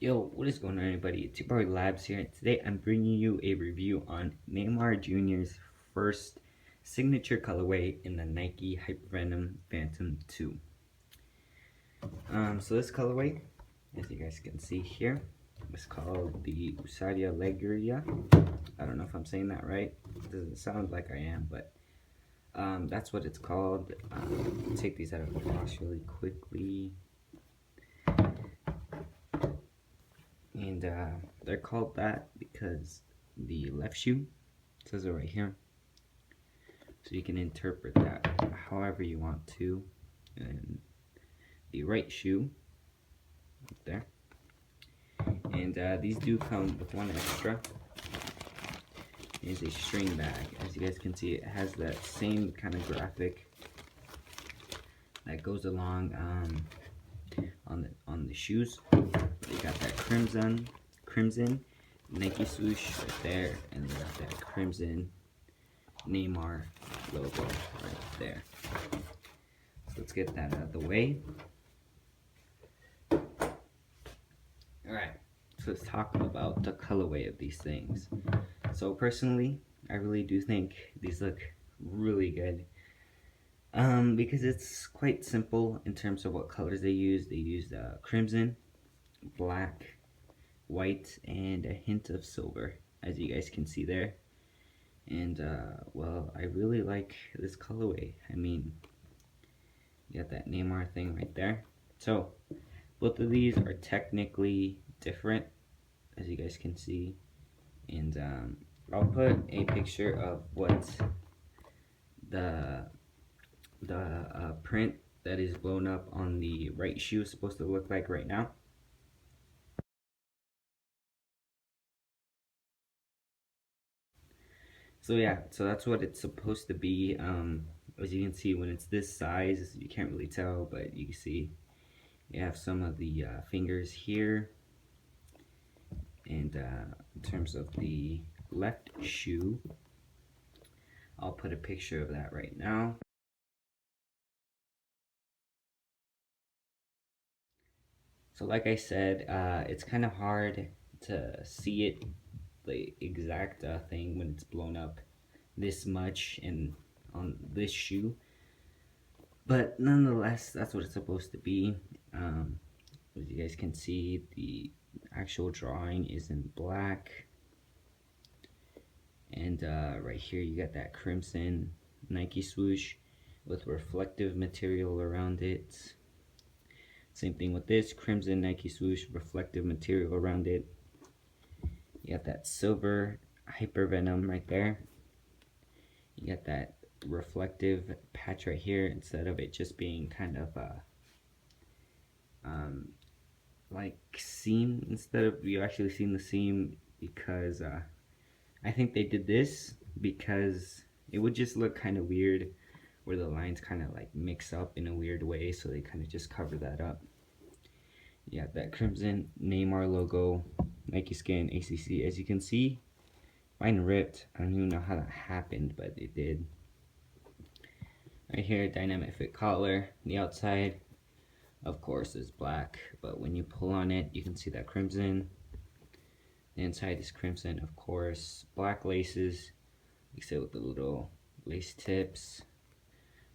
Yo, what is going on, everybody? It's your boy Labs here, and today I'm bringing you a review on Neymar Jr.'s first signature colorway in the Nike HyperVenom Phantom II. So this colorway, as you guys can see here, is called the Ousadia Alegria. I don't know if I'm saying that right. It doesn't sound like I am, but that's what it's called. Take these out of the box really quickly. And they're called that because the left shoe says it right here, so you can interpret that however you want to. And the right shoe right there, and these do come with one extra. Is a string bag. As you guys can see, it has that same kind of graphic that goes along on the shoes. You got that crimson Nike swoosh right there, and you got that crimson Neymar logo right there. So let's get that out of the way. Alright, so let's talk about the colorway of these things. So personally, I really do think these look really good. Because it's quite simple in terms of what colors they use. They used crimson, black, white, and a hint of silver, as you guys can see there. And well, I really like this colorway. I mean, you got that Neymar thing right there. So both of these are technically different, as you guys can see. And I'll put a picture of what the print that is blown up on the right shoe is supposed to look like right now. So yeah, so that's what it's supposed to be. As you can see, when it's this size, you can't really tell, but you can see you have some of the fingers here. And in terms of the left shoe, I'll put a picture of that right now. So like I said, it's kind of hard to see it, the exact thing, when it's blown up this much and on this shoe. But nonetheless, that's what it's supposed to be. As you guys can see, the actual drawing is in black. And right here you got that crimson Nike swoosh with reflective material around it. Same thing with this crimson Nike swoosh, reflective material around it. You got that silver HyperVenom right there. You got that reflective patch right here, instead of it just being kind of like seam, instead of you actually seeing the seam, because I think they did this because it would just look kind of weird where the lines kind of like mix up in a weird way, so they kind of just cover that up. Yeah, that crimson Neymar logo, Nike Skin, ACC. As you can see, mine ripped. I don't even know how that happened, but it did. Right here, dynamic fit collar. The outside, of course, is black, but when you pull on it, you can see that crimson. The inside is crimson, of course. Black laces, like I said, with the little lace tips.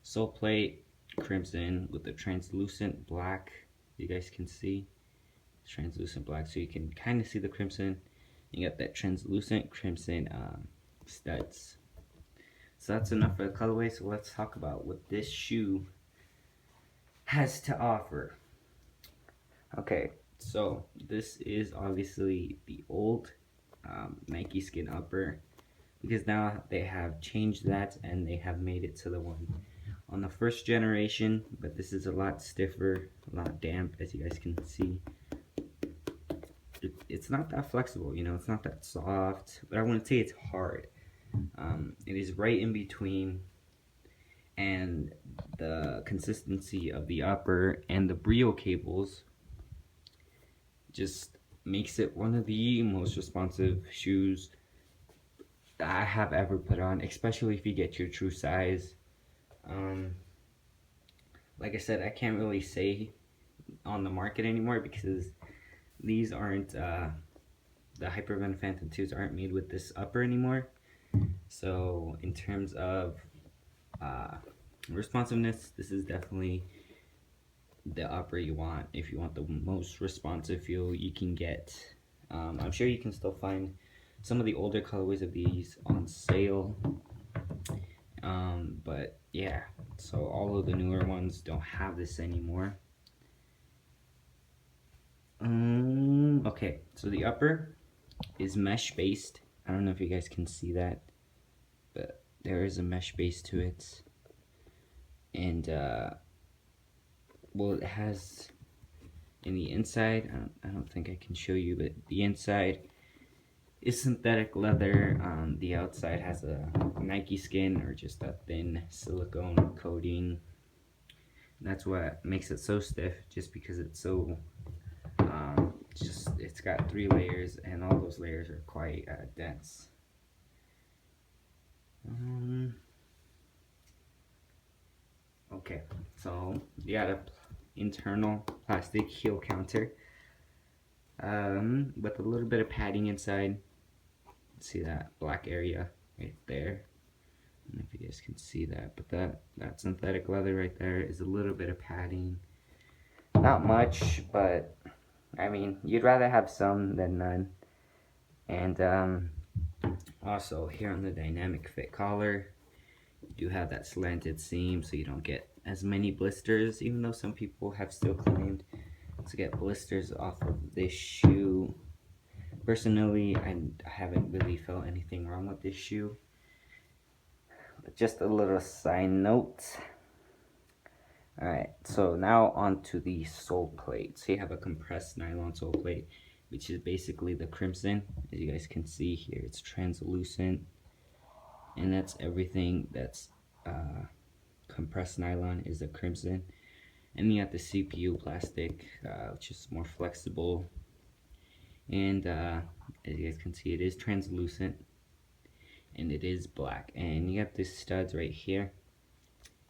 Sole plate, crimson with the translucent black. You guys can see translucent black, so you can kind of see the crimson. You got that translucent crimson studs. So that's enough for the colorway. So let's talk about what this shoe has to offer. Okay, so this is obviously the old Nike Skin upper, because now they have changed that and they have made it to the one on the first generation, but this is a lot stiffer, a lot damp, as you guys can see. It's not that flexible, you know, it's not that soft, but I wouldn't say it's hard. It is right in between, and the consistency of the upper and the Brio cables just makes it one of the most responsive shoes that I have ever put on, especially if you get your true size. Like I said, I can't really say on the market anymore because these aren't the HyperVenom Phantom 2s aren't made with this upper anymore. So in terms of responsiveness, this is definitely the upper you want if you want the most responsive feel you can get. I'm sure you can still find some of the older colorways of these on sale, but yeah, so all of the newer ones don't have this anymore. Okay, so the upper is mesh based. I don't know if you guys can see that, but there is a mesh base to it. And well, it has in the inside, I don't think I can show you, but the inside is synthetic leather. The outside has a Nike skin or just a thin silicone coating. And that's what makes it so stiff, just because it's so it's got 3 layers, and all those layers are quite dense. Okay, so you got a internal plastic heel counter with a little bit of padding inside. See that black area right there? I don't know if you guys can see that, but that synthetic leather right there is a little bit of padding. Not much, but I mean, you'd rather have some than none. And also here on the dynamic fit collar, you do have that slanted seam, so you don't get as many blisters, even though some people have still claimed to get blisters off of this shoe. Personally, I haven't really felt anything wrong with this shoe. But just a little side note. Alright, so now onto the sole plate. So you have a compressed nylon sole plate, which is basically the crimson. As you guys can see here, it's translucent. And that's everything that's compressed nylon is the crimson. And you have the CPU plastic, which is more flexible. And as you guys can see, it is translucent. And it is black. And you have the studs right here,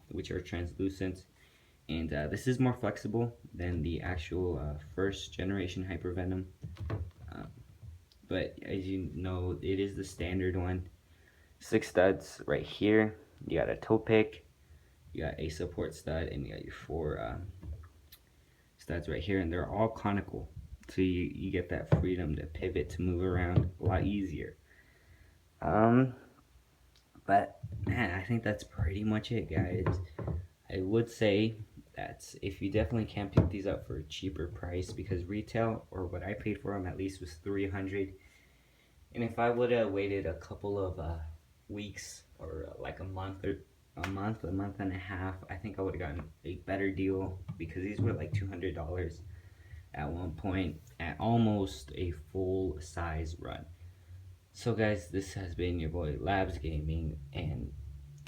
which are translucent. And this is more flexible than the actual first generation HyperVenom. But as you know, it is the standard one. 6 studs right here. You got a toe pick, you got a support stud, and you got your 4 studs right here. And they're all conical. So you get that freedom to pivot, to move around a lot easier. But man, I think that's pretty much it, guys. I would say that if you definitely can pick these up for a cheaper price, because retail, or what I paid for them at least, was $300. And if I would have waited a couple of weeks, or like a month and a half, I think I would have gotten a better deal, because these were like $200 at one point at almost a full size run. So guys, this has been your boy Labs Gaming, and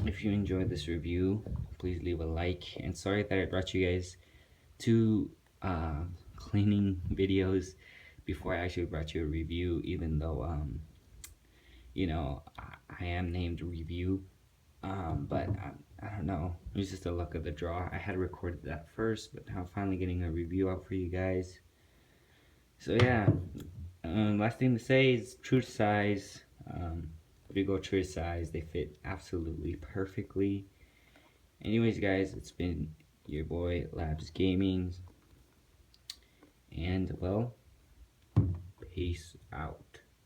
if you enjoyed this review, please leave a like. And sorry that I brought you guys 2 cleaning videos before I actually brought you a review, even though you know, I am named review, but I don't know, it was just a luck of the draw. I had recorded that first, but now I'm finally getting a review out for you guys. So yeah, last thing to say is true to size. If you go true to size, they fit absolutely perfectly. Anyways, guys, it's been your boy Labs Gaming, and well, peace out.